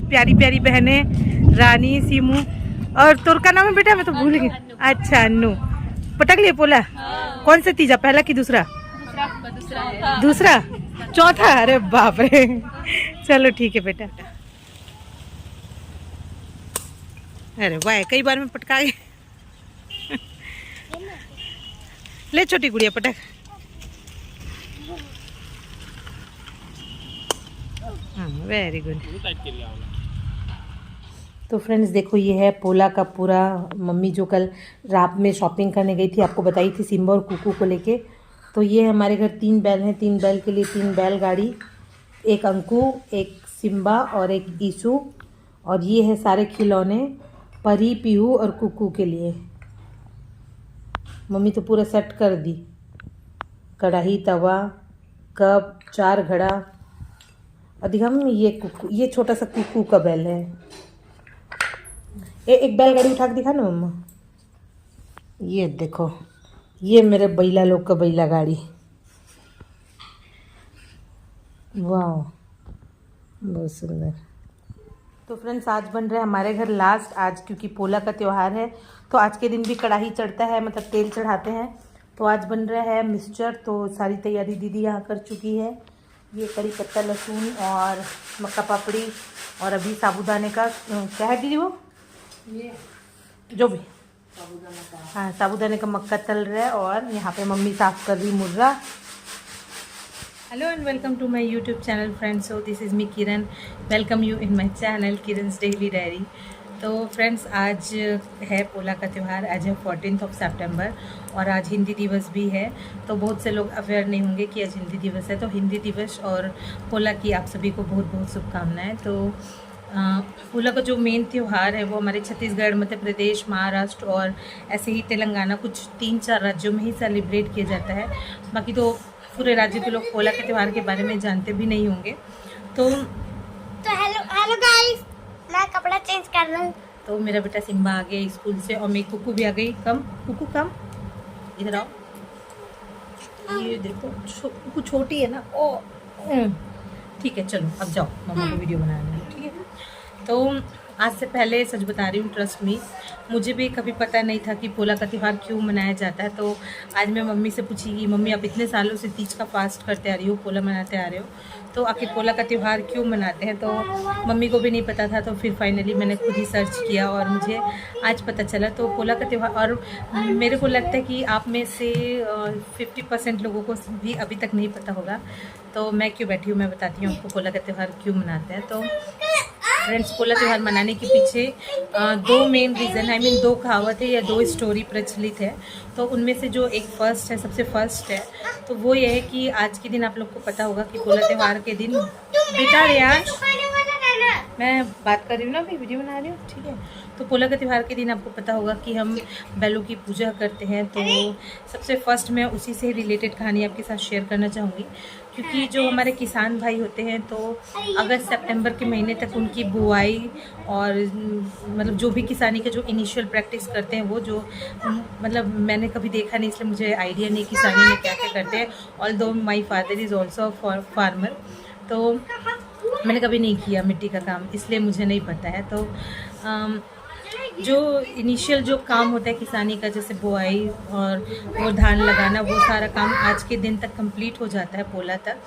प्यारी प्यारी बहनें, रानी, सीमू और तोर का नाम है बेटा, मैं तो भूल गई। अच्छा अन्नू, पटक लिए पोला। कौन सा तीजा, पहला कि दूसरा? दूसरा, चौथा, अरे बाप रे। चलो ठीक है बेटा। अरे वाह, कई बार में पटका गए। ले छोटी गुड़िया पटक। हाँ वेरी गुड। तो फ्रेंड्स देखो, ये है पोला का पूरा। मम्मी जो कल रात में शॉपिंग करने गई थी, आपको बताई थी, सिम्बा और कुकू को लेके। तो ये हमारे घर 3 बैल हैं, 3 बैल के लिए 3 बैलगाड़ी, एक अंकु, एक सिम्बा और एक ईशु। और ये है सारे खिलौने परी, पीहू और कुकू के लिए। मम्मी तो पूरा सेट कर दी, कढ़ाई, तवा, कप, 4 घड़ा। और दिखा मम्मी, ये कुकू, ये छोटा सा कुकू का बैल है। एक बैलगाड़ी उठा के दिखा ना मम्मा। ये देखो, ये मेरे बैला लोग का बैला गाड़ी। वाह, बहुत सुंदर। तो फ्रेंड्स आज बन रहा है हमारे घर लास्ट, आज क्योंकि पोला का त्यौहार है तो आज के दिन भी कढ़ाई चढ़ता है, मतलब तेल चढ़ाते हैं। तो आज बन रहा है मिक्सचर। तो सारी तैयारी दीदी यहाँ कर चुकी है। ये करी पत्ता, लहसुन और मक्का पापड़ी, और अभी साबूदाने का क्या है दीदी, वो ये जो भी साबूदाना का, हाँ साबूदाने का मक्का तल रहा है। और यहाँ पे मम्मी साफ कर रही मुर्रा। Hello and welcome to my YouTube channel friends. So this is me Kiran, welcome you in my channel Kiran's daily diary. तो फ्रेंड्स आज है पोला का त्यौहार, आज है 14 सितंबर और आज हिंदी दिवस भी है। तो बहुत से लोग अवेयर नहीं होंगे कि आज हिंदी दिवस है। तो हिंदी दिवस और पोला की आप सभी को बहुत बहुत शुभकामनाएं। तो पोला का जो मेन त्यौहार है वो हमारे छत्तीसगढ़, मध्य प्रदेश, महाराष्ट्र और ऐसे ही तेलंगाना, कुछ 3-4 राज्यों में ही सेलिब्रेट किया जाता है। बाकी तो पूरे राज्य के लोग पोला के त्यौहार के बारे में जानते भी नहीं होंगे। तो हेलो गाइस, मैं कपड़ा चेंज कर रहा हूँ। तो मेरा बेटा सिम्बा आ गया स्कूल से और मेरी कुकू भी आ गई। कम कुकू कम, इधर आओ। ये देखो कुकू छोटी है ना। ओ ठीक है, चलो अब जाओ, मम्मा को वीडियो बनाना है, ठीक है। तो आज से पहले सच बता रही हूँ, ट्रस्ट मी, मुझे भी कभी पता नहीं था कि पोला का त्यौहार क्यों मनाया जाता है। तो आज मैं मम्मी से पूछी कि मम्मी आप इतने सालों से तीज का फास्ट करते आ रही हो, पोला मनाते आ रहे हो, तो आखिर पोला का त्यौहार क्यों मनाते हैं। तो मम्मी को भी नहीं पता था। तो फिर फाइनली मैंने खुद ही सर्च किया और मुझे आज पता चला। तो पोला का त्यौहार, और मेरे को लगता है कि आप में से 50% लोगों को भी अभी तक नहीं पता होगा। तो मैं क्यों बैठी हूँ, मैं बताती हूँ आपको पोला का त्यौहार क्यों मनाते हैं। तो फ्रेंड्स पोला त्यौहार मनाने के पीछे 2 मेन रीज़न, 2 कहावत है या 2 स्टोरी प्रचलित है। तो उनमें से जो एक फर्स्ट है, सबसे फर्स्ट है, तो वो ये है कि आज के दिन आप लोग को पता होगा कि पोला त्यौहार के दिन, बेटा रियाज मैं बात कर रही हूँ ना, अभी वीडियो बना रही हूँ, ठीक है। तो पोला के त्यौहार के दिन आपको पता होगा कि हम बैलों की पूजा करते हैं। तो सबसे फर्स्ट मैं उसी से रिलेटेड कहानी आपके साथ शेयर करना चाहूँगी, क्योंकि जो हमारे किसान भाई होते हैं तो अगस्त सितंबर के महीने तक उनकी बुआई और मतलब जो भी किसानी के जो इनिशियल प्रैक्टिस करते हैं, वो जो मतलब मैंने कभी देखा नहीं, इसलिए मुझे आइडिया नहीं किसानी में क्या क्या करते हैं। Although my father is also farmer, तो मैंने कभी नहीं किया मिट्टी का काम, इसलिए मुझे नहीं पता है। तो जो इनिशियल जो काम होता है किसानी का, जैसे बुआई और वो धान लगाना, वो सारा काम आज के दिन तक कंप्लीट हो जाता है, पोला तक।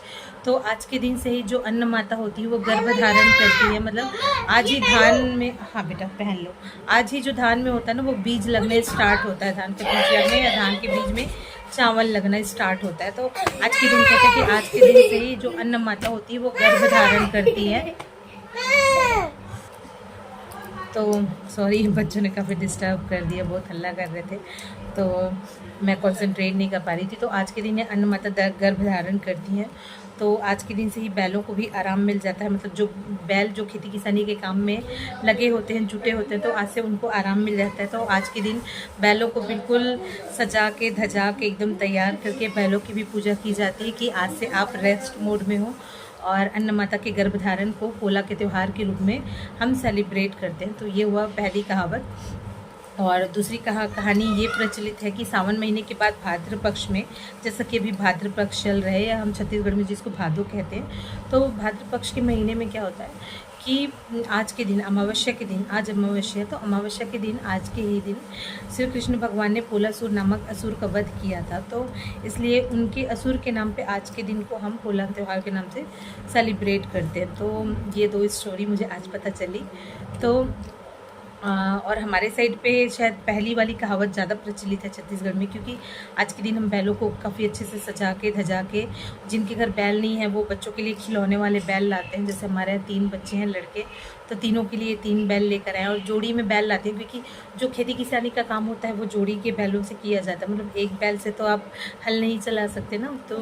तो आज के दिन से ही जो अन्न माता होती है वो गर्भ धारण करती है। मतलब आज ही धान में, हाँ बेटा पहन लो, आज ही जो धान में होता है ना, वो बीज लगने स्टार्ट होता है, धान के बीज लगने या धान के बीज में चावल लगना स्टार्ट होता है। तो आज के दिन कहते हैं कि आज के दिन से ही जो अन्न माता होती है वो गर्भ धारण करती है। तो सॉरी, बच्चों ने काफ़ी डिस्टर्ब कर दिया, बहुत हल्ला कर रहे थे, तो मैं कंसंट्रेट नहीं कर पा रही थी। तो आज के दिन ये अन्न माता गर्भ धारण करती हैं। तो आज के दिन से ही बैलों को भी आराम मिल जाता है। मतलब जो बैल जो खेती किसानी के काम में लगे होते हैं, जुटे होते हैं, तो आज से उनको आराम मिल जाता है। तो आज के दिन बैलों को बिल्कुल सजा के धजा के एकदम तैयार करके बैलों की भी पूजा की जाती है कि आज से आप रेस्ट मोड में हो। और अन्न माता के गर्भधारण को पोला के त्यौहार के रूप में हम सेलिब्रेट करते हैं। तो ये हुआ पहली कहावत। और दूसरी कहानी ये प्रचलित है कि सावन महीने के बाद भाद्र पक्ष में, जैसा कि अभी भाद्र पक्ष चल रहे हैं, या हम छत्तीसगढ़ में जिसको भादो कहते हैं, तो भाद्र पक्ष के महीने में क्या होता है कि आज के दिन अमावस्या के दिन, आज अमावस्या है तो अमावस्या के दिन आज के ही दिन श्री कृष्ण भगवान ने पोलासुर नामक असुर का वध किया था। तो इसलिए उनके असुर के नाम पे आज के दिन को हम पोला त्यौहार के नाम से सेलिब्रेट करते हैं। तो ये दो स्टोरी मुझे आज पता चली। तो और हमारे साइड पे शायद पहली वाली कहावत ज़्यादा प्रचलित है छत्तीसगढ़ में, क्योंकि आज के दिन हम बैलों को काफ़ी अच्छे से सजा के धजा के, जिनके घर बैल नहीं है वो बच्चों के लिए खिलौने वाले बैल लाते हैं। जैसे हमारे यहाँ 3 बच्चे हैं लड़के, तो तीनों के लिए 3 बैल लेकर आए और जोड़ी में बैल लाते हैं, क्योंकि जो खेती किसानी का काम होता है वो जोड़ी के बैलों से किया जाता है। मतलब एक बैल से तो आप हल नहीं चला सकते ना, तो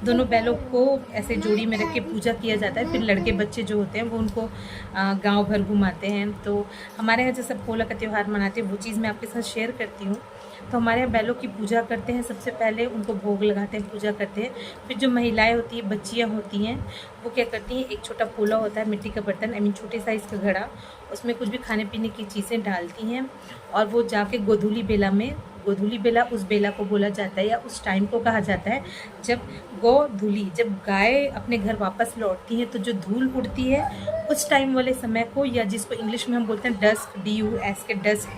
दोनों बैलों को ऐसे जोड़ी में रख के पूजा किया जाता है। फिर लड़के बच्चे जो होते हैं वो उनको गाँव भर घुमाते हैं। तो हमारे यहाँ जैसे पोला का त्यौहार मनाते हैं वो चीज़ मैं आपके साथ शेयर करती हूँ। तो हमारे यहाँ बैलों की पूजा करते हैं, सबसे पहले उनको भोग लगाते हैं, पूजा करते हैं। फिर जो महिलाएं होती हैं, बच्चियाँ होती हैं, वो क्या करती हैं, एक छोटा पोला होता है मिट्टी का बर्तन, आई मीन छोटे साइज़ का घड़ा, उसमें कुछ भी खाने पीने की चीज़ें डालती हैं और वो जाके गोधूली बेला में, गोधूली बेला उस बेला को बोला जाता है या उस टाइम को कहा जाता है जब गोधूली, जब गाय अपने घर वापस लौटती है तो जो धूल उड़ती है उस टाइम वाले समय को, या जिसको इंग्लिश में हम बोलते हैं डस्क, DUSK के डस्क,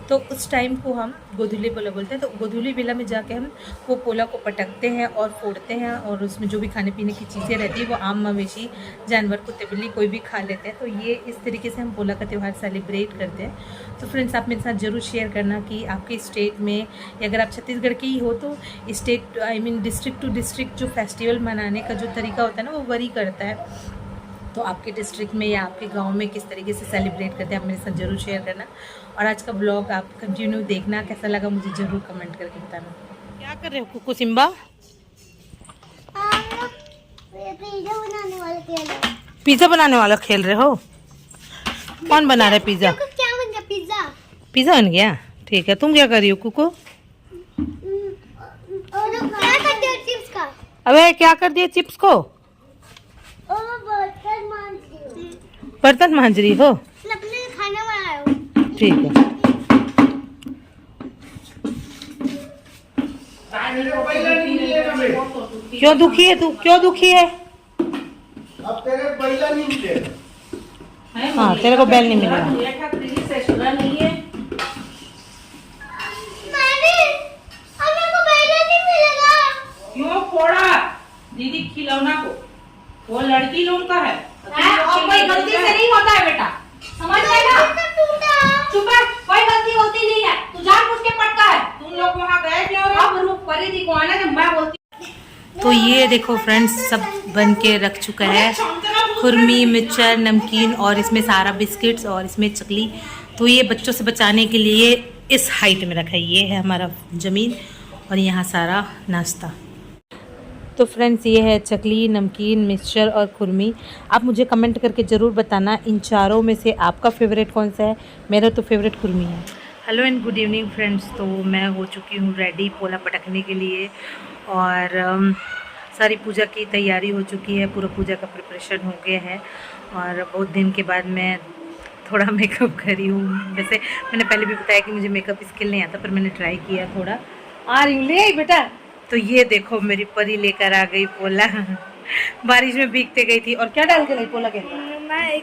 तो उस टाइम को हम गोधूली बेला बोलते हैं। तो गोधूली बेला में जाके हम वो पोला को पटकते हैं और फोड़ते हैं और उसमें जो भी खाने पीने की चीज़ें रहती है वो आम मवेशी जानवर कुत्ते बिल्ली कोई भी खा लेते हैं। तो ये इस तरीके से हम पोला का त्यौहार सेलिब्रेट करते हैं। तो फ्रेंड्स आप मेरे साथ ज़रूर शेयर करना कि आपके स्टेट में, या अगर आप छत्तीसगढ़ के ही हो तो state I mean district to district जो फेस्टिवल मनाने का जो तरीका होता है ना वो वरी करता है। तो आपके डिस्ट्रिक्ट में या आपके गांव में किस तरीके से सेलिब्रेट करते हैं आप मेरे साथ ज़रूर शेयर करना। और आज का ब्लॉग आप कंटिन्यू देखना, कैसा लगा मुझे ज़रूर कमेंट करके बताना। क्या कर रहे हो कुकू सिम्बा? पिज़्ज़ा बनाने वाला खेल रहे हो? कौन बना रहे पिज़्ज़ा? क्या बन गया? पिज्जा। पिज़्ज़ा बन गया, ठीक है। तुम क्या कर रही हो कुकू? क्या करते हो चिप्स का? अबे क्या कर दिए चिप्स को? बर्तन मांज रही हो? अपने खाना बनाया हो। ठीक है। क्यों दुखी है तू? क्यों दुखी है? अब तेरे बैला नहीं मिले। हाँ तेरे को बैल नहीं मिलेगा। क्यों फोड़ा दीदी खिलौना को? वो लड़की लोग का है और कोई गलती से नहीं होता है बेटा, समझ गए ना? चुप है, कोई गलती होती नहीं है, तू जानबूझ के पटका है। तुम लोग वहाँ गए क्यों? अब रूप परिधि को आना जब मैं बोलती। तो ये देखो फ्रेंड्स सब बन के रख चुका है, खुरमी, मिक्सचर, नमकीन और इसमें सारा बिस्किट्स और इसमें चकली। तो ये बच्चों से बचाने के लिए इस हाइट में रखा है। ये है हमारा ज़मीन और यहाँ सारा नाश्ता। तो फ्रेंड्स ये है चकली, नमकीन, मिक्सचर और खुरमी। आप मुझे कमेंट करके ज़रूर बताना इन चारों में से आपका फेवरेट कौन सा है। मेरा तो फेवरेट खुरमी है। Hello and good evening friends. तो मैं हो चुकी हूँ रेडी पोला पटकने के लिए और सारी पूजा की तैयारी हो चुकी है, पूरा पूजा का प्रिपरेशन हो गया है और बहुत दिन के बाद मैं थोड़ा मेकअप करी हूँ। वैसे मैंने पहले भी बताया कि मुझे मेकअप स्किल नहीं आता, पर मैंने ट्राई किया थोड़ा। आ रही ले आई बेटा। तो ये देखो मेरी परी लेकर आ गई पोला। बारिश में भीगते गई थी और क्या डाल के लाई पोला के अंदर?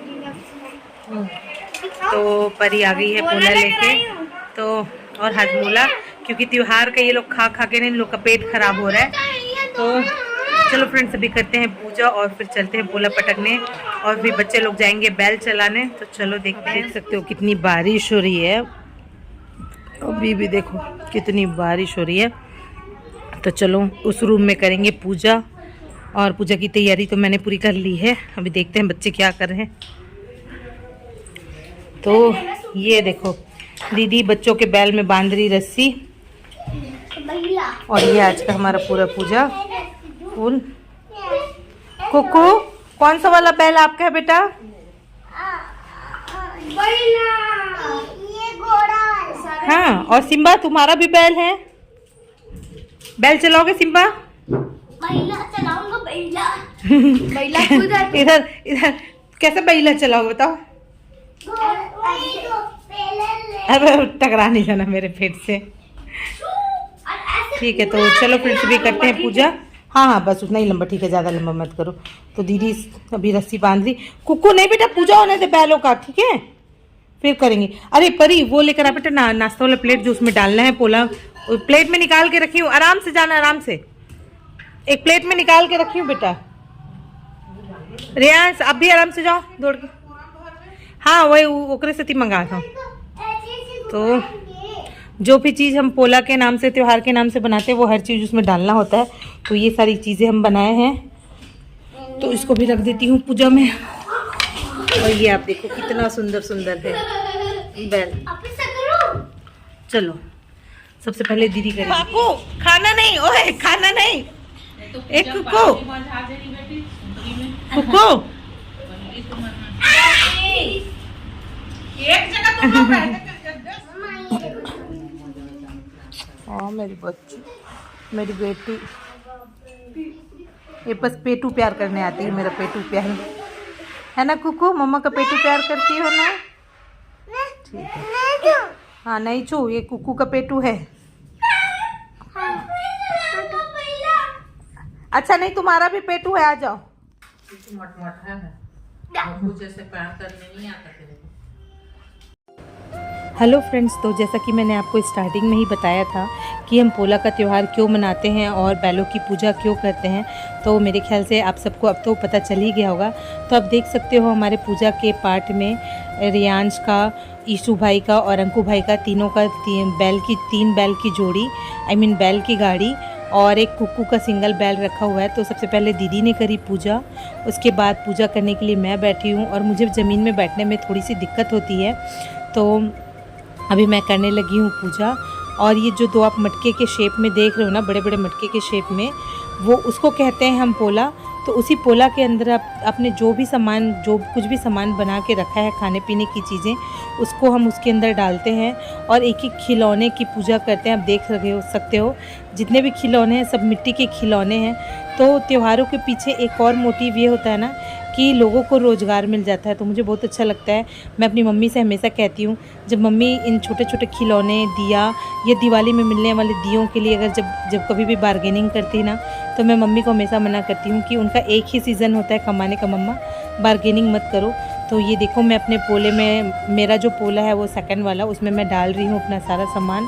तो परी आ गई है पोला लेके। तो और हाजमोला, क्योंकि त्योहार का ये लोग खा खा के ना इन लोग का पेट खराब हो रहा है। तो चलो फ्रेंड्स अभी करते हैं पूजा और फिर चलते हैं पोला पटकने और फिर बच्चे लोग जाएंगे बैल चलाने। तो चलो देखते हैं। देख सकते हो कितनी बारिश हो रही है, अभी भी देखो कितनी बारिश हो रही है। तो चलो उस रूम में करेंगे पूजा और पूजा की तैयारी तो मैंने पूरी कर ली है। अभी देखते हैं बच्चे क्या कर रहे हैं। तो ये देखो दीदी बच्चों के बैल में बांध रही रस्सी और ये आज का हमारा पूरा पूजा फूल। कुकू कौन सा वाला बैल आपका है बेटा? ये घोड़ा। हाँ और सिम्बा तुम्हारा भी बैल है? बैल चलाओगे सिम्बा? बैला चलाऊंगा। बैला इधर इधर कैसे बैला चलाओगे बताओ? अरे टकरा नहीं जाना मेरे पेट से। ठीक है तो चलो फ्रेंड्स भी करते हैं पूजा हाँ हाँ बस उतना ही लंबा, ठीक है, ज़्यादा लंबा मत करो। तो दीदी अभी रस्सी बांध रही। कुक्कू नहीं बेटा, पूजा होने दे बैलों का, ठीक है, फिर करेंगे। अरे परी वो लेकर आ बेटा नाश्ता वाला प्लेट जो उसमें डालना है पोला, प्लेट में निकाल के रखी हूँ। आराम से जाना, आराम से, एक प्लेट में निकाल के रखी हूँ बेटा। रियांश आप भी आराम से जाओ दौड़ के। हाँ वही ओकरे से मंगा था। तो जो भी चीज़ हम पोला के नाम से, त्योहार के नाम से बनाते हैं, वो हर चीज़ उसमें डालना होता है। तो ये सारी चीज़ें हम बनाए हैं, तो इसको भी रख देती हूँ पूजा में। और ये आप देखो कितना सुंदर सुंदर है बैल। चलो सबसे पहले दीदी करें। काकू खाना नहीं, ओए खाना नहीं, एक कुक्कू कुक्कू एक जगह तुम लोग बैठे। हाँ मेरी बच्ची, मेरी बेटी, ये बस पेटू प्यार करने आती है। मेरा पेटू प्यार है ना कुकू, मम्मा का पेटू प्यार करती हो ना, ठीक है। हाँ नहीं छू, ये कुकू का पेटू है। अच्छा नहीं तुम्हारा भी पेटू है, आ जाओ। जैसे प्यार करने नहीं आता तेरे को। हेलो फ्रेंड्स, तो जैसा कि मैंने आपको स्टार्टिंग में ही बताया था कि हम पोला का त्यौहार क्यों मनाते हैं और बैलों की पूजा क्यों करते हैं, तो मेरे ख्याल से आप सबको अब तो पता चल ही गया होगा। तो आप देख सकते हो हमारे पूजा के पार्ट में रियांश का, ईशू भाई का और अंकु भाई का, तीनों का तीन बैल की जोड़ी, बैल की गाड़ी और एक कुक्कू का सिंगल बैल रखा हुआ है। तो सबसे पहले दीदी ने करी पूजा, उसके बाद पूजा करने के लिए मैं बैठी हूँ और मुझे ज़मीन में बैठने में थोड़ी सी दिक्कत होती है, तो अभी मैं करने लगी हूँ पूजा। और ये जो दो आप मटके के शेप में देख रहे हो ना, बड़े बड़े मटके के शेप में, वो उसको कहते हैं हम पोला। तो उसी पोला के अंदर अपने जो भी सामान, जो कुछ भी सामान बना के रखा है खाने पीने की चीज़ें, उसको हम उसके अंदर डालते हैं और एक एक खिलौने की पूजा करते हैं। आप देख सकते हो जितने भी खिलौने हैं सब मिट्टी के खिलौने हैं। तो त्योहारों के पीछे एक और मोटिव ये होता है ना कि लोगों को रोज़गार मिल जाता है, तो मुझे बहुत अच्छा लगता है। मैं अपनी मम्मी से हमेशा कहती हूँ, जब मम्मी इन छोटे छोटे खिलौने, दिया, ये दिवाली में मिलने वाले दियों के लिए अगर जब कभी भी बार्गेनिंग करती ना, तो मैं मम्मी को हमेशा मना करती हूँ कि उनका एक ही सीज़न होता है कमाने का, मम्मा बार्गेनिंग मत करो। तो ये देखो मैं अपने पोले में, मेरा जो पोला है वो सेकंड वाला, उसमें मैं डाल रही हूँ अपना सारा सामान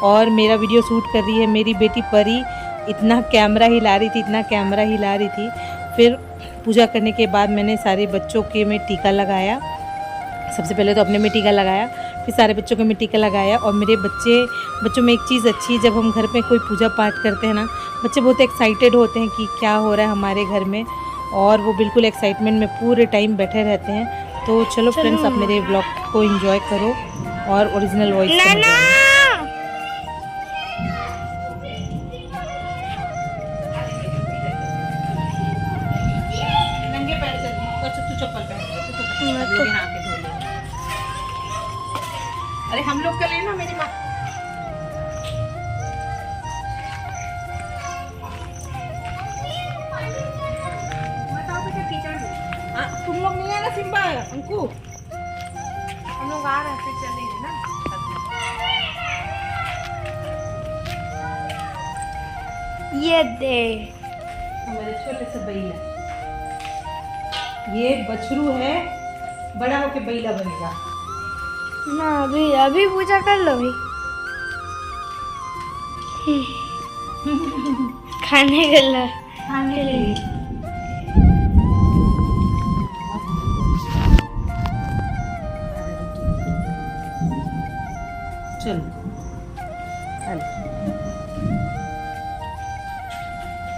और मेरा वीडियो शूट कर रही है मेरी बेटी परी। इतना कैमरा हिला रही थी, इतना कैमरा हिला रही थी। फिर पूजा करने के बाद मैंने सारे बच्चों के में टीका लगाया। सबसे पहले तो अपने में टीका लगाया, फिर सारे बच्चों के में टीका लगाया। और मेरे बच्चों में एक चीज़ अच्छी है, जब हम घर में कोई पूजा पाठ करते हैं ना, बच्चे बहुत एक्साइटेड होते हैं कि क्या हो रहा है हमारे घर में, और वो बिल्कुल एक्साइटमेंट में पूरे टाइम बैठे रहते हैं। तो चलो फ्रेंड्स, आप मेरे ब्लॉग को एंजॉय करो और ओरिजिनल वॉइस अरे हम लोग का लेना मेरी माँ। बताओ बेटा टीचर तुम लोग नहीं आना, सिम्बा अंकु हम लोग आ रहे हैं, फिर चलेंगे ना। ये दे हमारे छोटे से बैला, ये बछरू है, बड़ा होके बैला बनेगा ना। अभी पूजा कर लो भाई। खाने के लिए चलो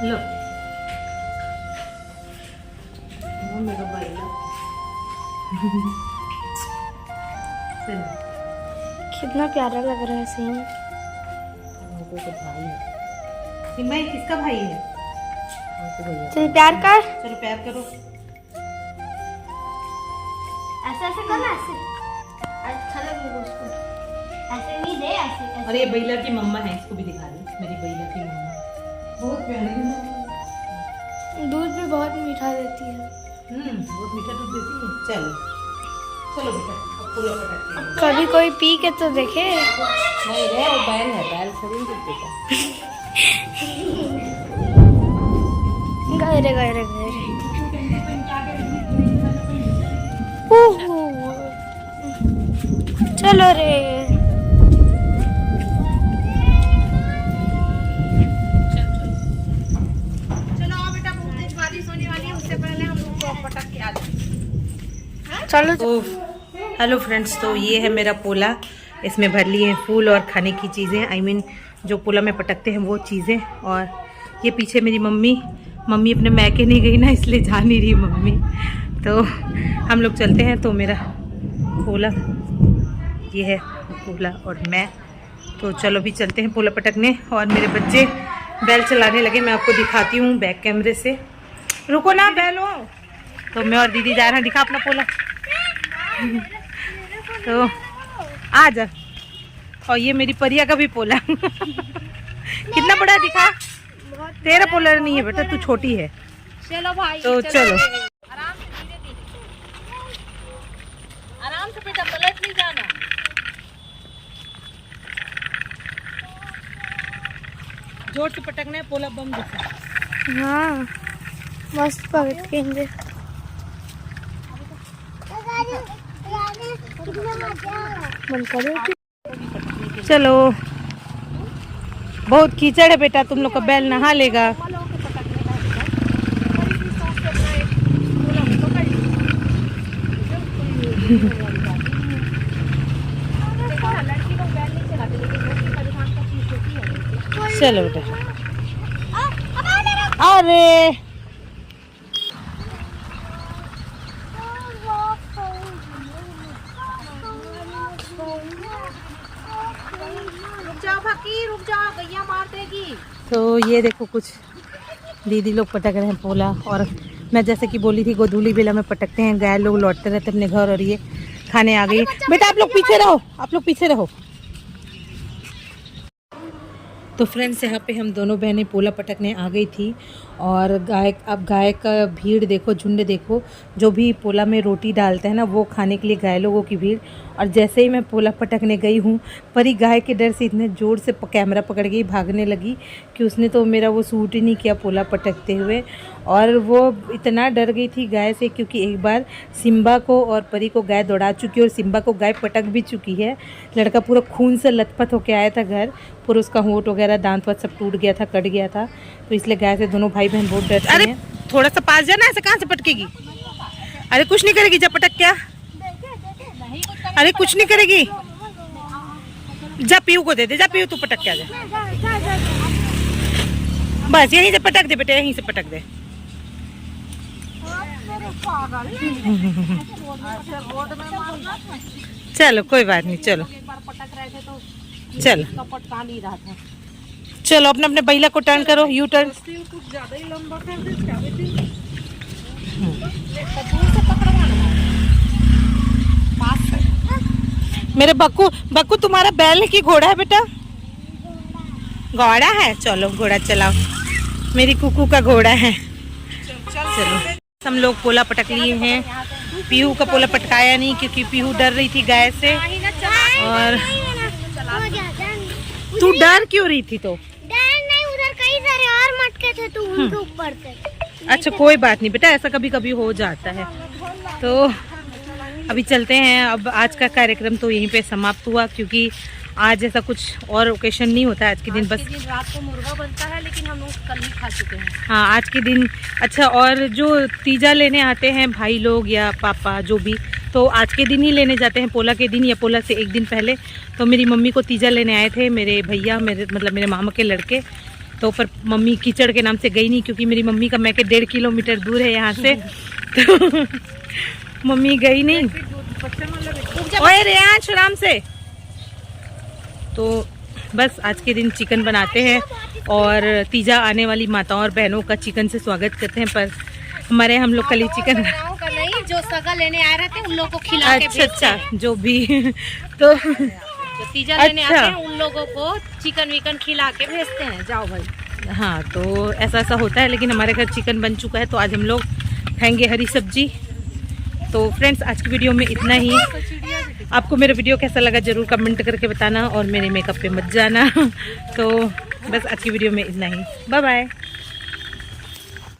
लो वो मेरा बैला। कितना प्यारा लग रहा है सीन। तो भाई है सिम्बा, किसका भाई है? चल प्यार कर, चलो प्यार करो। ऐसे ऐसे करना, ऐसे अच्छा लगेगा उसको। ऐसे नहीं दे, ऐसे और ये बैला की मम्मा है, इसको भी दिखा दे, मेरी बैला की मम्मा बहुत प्यारी है। दूध भी बहुत मीठा देती है। बहुत मीठा दूध देती है। चलो चलो बेटा, अब पूरा पटकते हैं। कभी कोई पी के तो देखे। नहीं रे, वो बैल है, बैल थोड़ी दूध देता। गए रे गए रे गए रे। ओहो, चलो रे। चलो आओ बेटा, बहुत तेज बारिश होने वाली है, उससे पहले हम लोग को पटक के आ जाए। चलो तो हेलो फ्रेंड्स, तो ये है मेरा पोला। इसमें भर लिए हैं फूल और खाने की चीज़ें, आई मीन जो पोला में पटकते हैं वो चीज़ें। और ये पीछे मेरी मम्मी अपने मैके नहीं गई ना, इसलिए जा नहीं रही मम्मी। तो हम लोग चलते हैं। तो मेरा पोला ये है, पोला और मैं। तो चलो भी चलते हैं पोला पटकने। और मेरे बच्चे बैल चलाने लगे, मैं आपको दिखाती हूँ बैक कैमरे से। रुको ना बैलो। तो मैं और दीदी जा रहे हैं, दिखा अपना पोला। तो आ जा। और ये मेरी परिया का भी पोला। कितना बड़ा दिखा। तेरा पोला नहीं है बेटा, तू छोटी है। चलो भाई, तो चलो आराम से बेटा, पलट नहीं जाना। जोर से पटकना है, पोला बम जैसा। हाँ मस्त पकड़ेंगे। मन करो। चलो, बहुत कीचड़ है बेटा, तुम लोग का बैल नहा लेगा। चलो बेटा। अरे रुक जाओ भाकी, रुक जाओ, गैया मार देगी। तो ये देखो कुछ दीदी लोग पटक रहे हैं पोला। और मैं जैसे कि बोली थी, गोधूली बेला में पटकते हैं, गाय लोग लौटते रहते अपने घर। और ये खाने आ गई। बेटा आप लोग पीछे रहो, आप लोग पीछे रहो। तो फ्रेंड्स, यहाँ पे हम दोनों बहनें पोला पटकने आ गई थी। और गाय का भीड़ देखो, झुंड देखो। जो भी पोला में रोटी डालते हैं ना, वो खाने के लिए गाय लोगों की भीड़। और जैसे ही मैं पोला पटकने गई हूँ, परी गाय के डर से इतने ज़ोर से कैमरा पकड़ गई, भागने लगी कि उसने तो मेरा वो सूट ही नहीं किया पोला पटकते हुए। और वो इतना डर गई थी गाय से, क्योंकि एक बार सिम्बा को और परी को गाय दौड़ा चुकी है और सिम्बा को गाय पटक भी चुकी है। लड़का पूरा खून से लथपथ होके आया था घर, पूरा उसका होंठ वगैरह दांत वात सब टूट गया था, कट गया था। तो इसलिए गाय से दोनों भाई बहन बहुत डरते हैं। अरे थोड़ा सा पास जाना, ऐसे कहाँ से पटकेगी। अरे कुछ नहीं करेगी, जब पटक क्या। अरे कुछ नहीं करेगी, जा पीयू को दे दे, जा पीयू तू पटक के आ जा। बस यहीं से पटक दे बेटे, यहीं से पटक दे। चलो कोई बात नहीं, चलो चलो पटका नहीं रहा था। चलो अपने अपने बैला को टर्न करो, यू टर्न। कुछ ज्यादा ही लंबा कर दे, क्या बेटी। दूर से पकड़वाना पास से। मेरे बक्कू तुम्हारा बैल है कि घोड़ा है बेटा। घोड़ा है, चलो घोड़ा चलाओ। मेरी कुकू का घोड़ा है। चलो हम लोग पोला पटक लिए हैं। पीहू का पोला पटकाया नहीं, क्योंकि पीहू डर रही थी गाय से। और तू डर क्यों रही थी। तो नहीं, उधर कई सारे और मटके थे, तो उनके ऊपर थे। अच्छा कोई बात नहीं बेटा, ऐसा कभी कभी हो जाता है। तो अभी चलते हैं। अब आज का कार्यक्रम तो यहीं पे समाप्त हुआ, क्योंकि आज ऐसा कुछ और ओकेशन नहीं होता है आज के दिन। बस रात को मुर्गा बनता है, लेकिन हम लोग कल ही खा चुके हैं। हाँ आज के दिन। अच्छा, और जो तीजा लेने आते हैं भाई लोग या पापा जो भी, तो आज के दिन ही लेने जाते हैं, पोला के दिन या पोला से एक दिन पहले। तो मेरी मम्मी को तीजा लेने आए थे मेरे भैया, मेरे मामा के लड़के। तो पर मम्मी कीचड़ के नाम से गई नहीं, क्योंकि मेरी मम्मी का मैके 1.5 किलोमीटर दूर है यहाँ से। तो मम्मी गई नहीं। ओए रेयांश आराम से। तो बस आज के दिन चिकन बनाते हैं और तीजा आने वाली माताओं और बहनों का चिकन से स्वागत करते हैं। पर हम लोग कल ही चिकन का नहीं, जो सगा लेने आ रहे थे उन लोगों को खिला के अच्छा जो भी तो जो तीजा लेने आते हैं उन लोगों को चिकन विकन खिला के भेजते हैं। जाओ भाई। हाँ, तो ऐसा होता है। लेकिन हमारे घर चिकन बन चुका है, तो आज हम लोग खाएंगे हरी सब्जी। तो फ्रेंड्स, आज की वीडियो में इतना ही। आपको मेरा वीडियो कैसा लगा जरूर कमेंट करके बताना, और मेरे मेकअप पे मत जाना। तो बस आज की वीडियो में इतना ही। Bye bye.